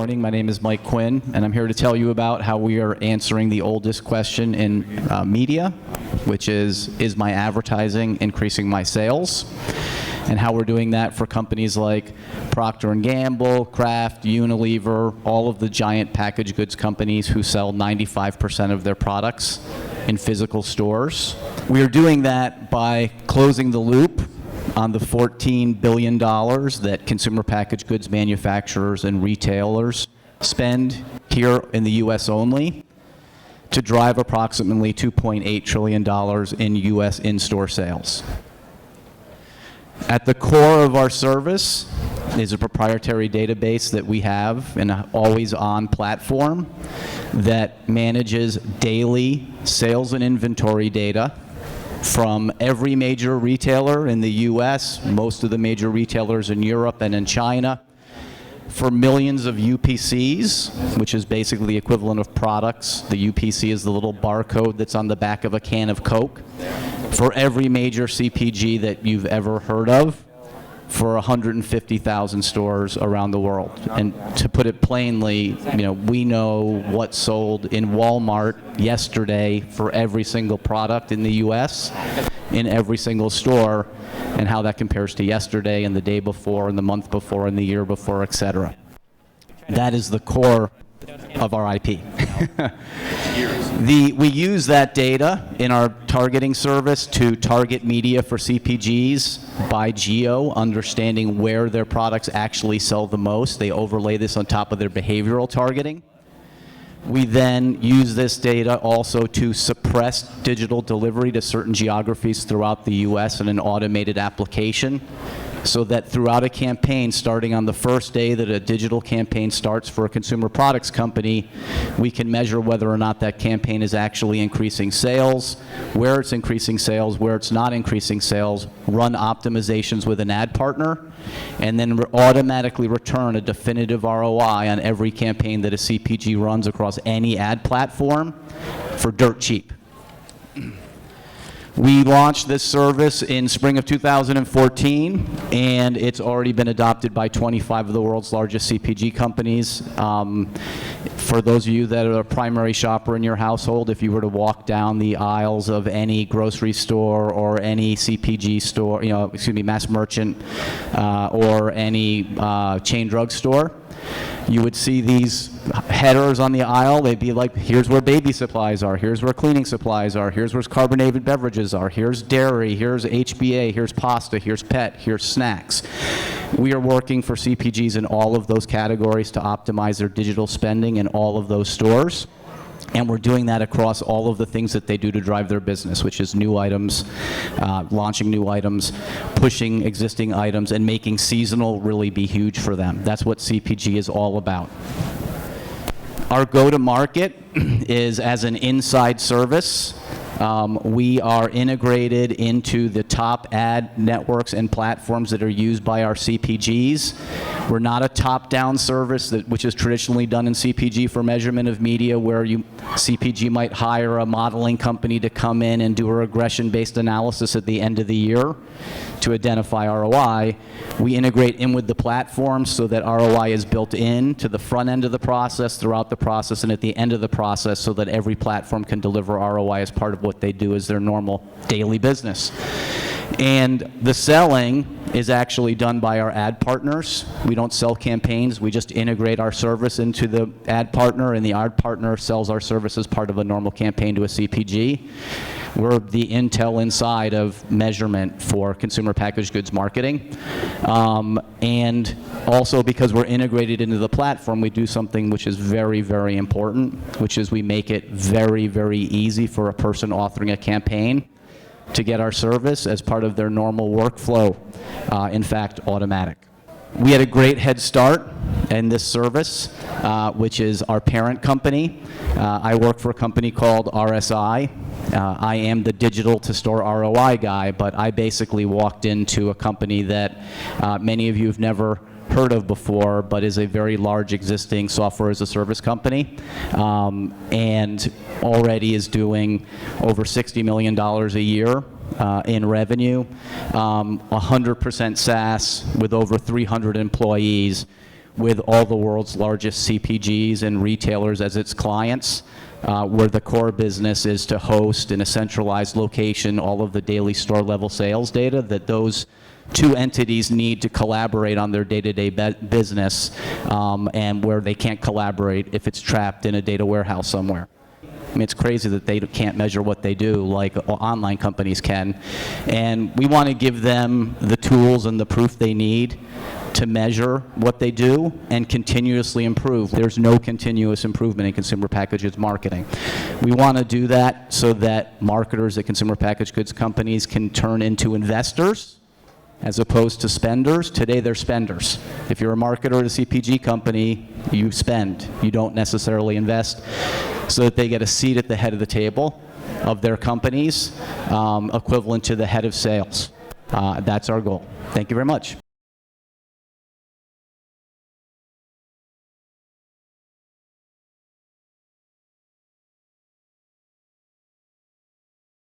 morning. My name is Mike Quinn, and I'm here to tell you about how we are answering the oldest question in media, which is my advertising increasing my sales? And how we're doing that for companies like Procter & Gamble, Kraft, Unilever, all of the giant packaged goods companies who sell 95% of their products in physical stores. We are doing that by closing the loop on the $14 billion that consumer packaged goods manufacturers and retailers spend here in the US only to drive approximately $2.8 trillion in US in-store sales. At the core of our service is a proprietary database that we have, an AlwaysOn platform that manages daily sales and inventory data from every major retailer in the US, most of the major retailers in Europe and in China, for millions of UPCs, which is basically the equivalent of products. The UPC is the little barcode that's on the back of a can of Coke. For every major CPG that you've ever heard of, for 150,000 stores around the world. And to put it plainly, we know what sold in Walmart yesterday for every single product in the US, in every single store, and how that compares to yesterday and the day before and the month before and the year before, et cetera. That is the core of our IP. We use that data in our targeting service to target media for CPGs by geo, understanding where their products actually sell the most. They overlay this on top of their behavioral targeting. We then use this data also to suppress digital delivery to certain geographies throughout the US in an automated application, so that throughout a campaign, starting on the first day that a digital campaign starts for a consumer products company, we can measure whether or not that campaign is actually increasing sales, where it's increasing sales, where it's not increasing sales, run optimizations with an ad partner, and then automatically return a definitive ROI on every campaign that a CPG runs across any ad platform for dirt cheap. We launched this service in spring of 2014, and it's already been adopted by 25 of the world's largest CPG companies. For those of you that are a primary shopper in your household, if you were to walk down the aisles of any grocery store or any CPG store, mass merchant, or any chain drug store, you would see these headers on the aisle. They'd be like, here's where baby supplies are, here's where cleaning supplies are, here's where carbonated beverages are, here's dairy, here's HBA, here's pasta, here's pet, here's snacks. We are working for CPGs in all of those categories to optimize their digital spending in all of those stores. And we're doing that across all of the things that they do to drive their business, which is new items, launching new items, pushing existing items, and making seasonal really be huge for them. That's what CPG is all about. Our go-to-market is as an inside service. We are integrated into the top ad networks and platforms that are used by our CPGs. We're not a top-down service, which is traditionally done in CPG for measurement of media, where CPG might hire a modeling company to come in and do a regression-based analysis at the end of the year to identify ROI. We integrate in with the platform so that ROI is built in to the front end of the process, throughout the process, and at the end of the process, so that every platform can deliver ROI as part of what they do as their normal daily business. And the selling is actually done by our ad partners. We don't sell campaigns. We just integrate our service into the ad partner, and the ad partner sells our service as part of a normal campaign to a CPG. We're the intel inside of measurement for consumer packaged goods marketing. And also, because we're integrated into the platform, we do something which is very, very important, which is we make it very, very easy for a person authoring a campaign to get our service as part of their normal workflow, in fact, automatic. We had a great head start in this service, which is our parent company. I work for a company called RSI. I am the digital to store ROI guy, but I basically walked into a company that many of you have never heard of before, but is a very large existing software as a service company, and already is doing over $60 million a year in revenue, 100% SaaS with over 300 employees. with all the world's largest CPGs and retailers as its clients, where the core business is to host in a centralized location all of the daily store level sales data that those two entities need to collaborate on their day-to-day business, and where they can't collaborate if it's trapped in a data warehouse somewhere. I mean, it's crazy that they can't measure what they do like online companies can. And we want to give them the tools and the proof they need to measure what they do and continuously improve. There's no continuous improvement in consumer packaged goods marketing. We want to do that so that marketers at consumer packaged goods companies can turn into investors as opposed to spenders. Today they're spenders. If you're a marketer at a CPG company, you spend. You don't necessarily invest, so that they get a seat at the head of the table of their companies, equivalent to the head of sales. That's our goal. Thank you very much.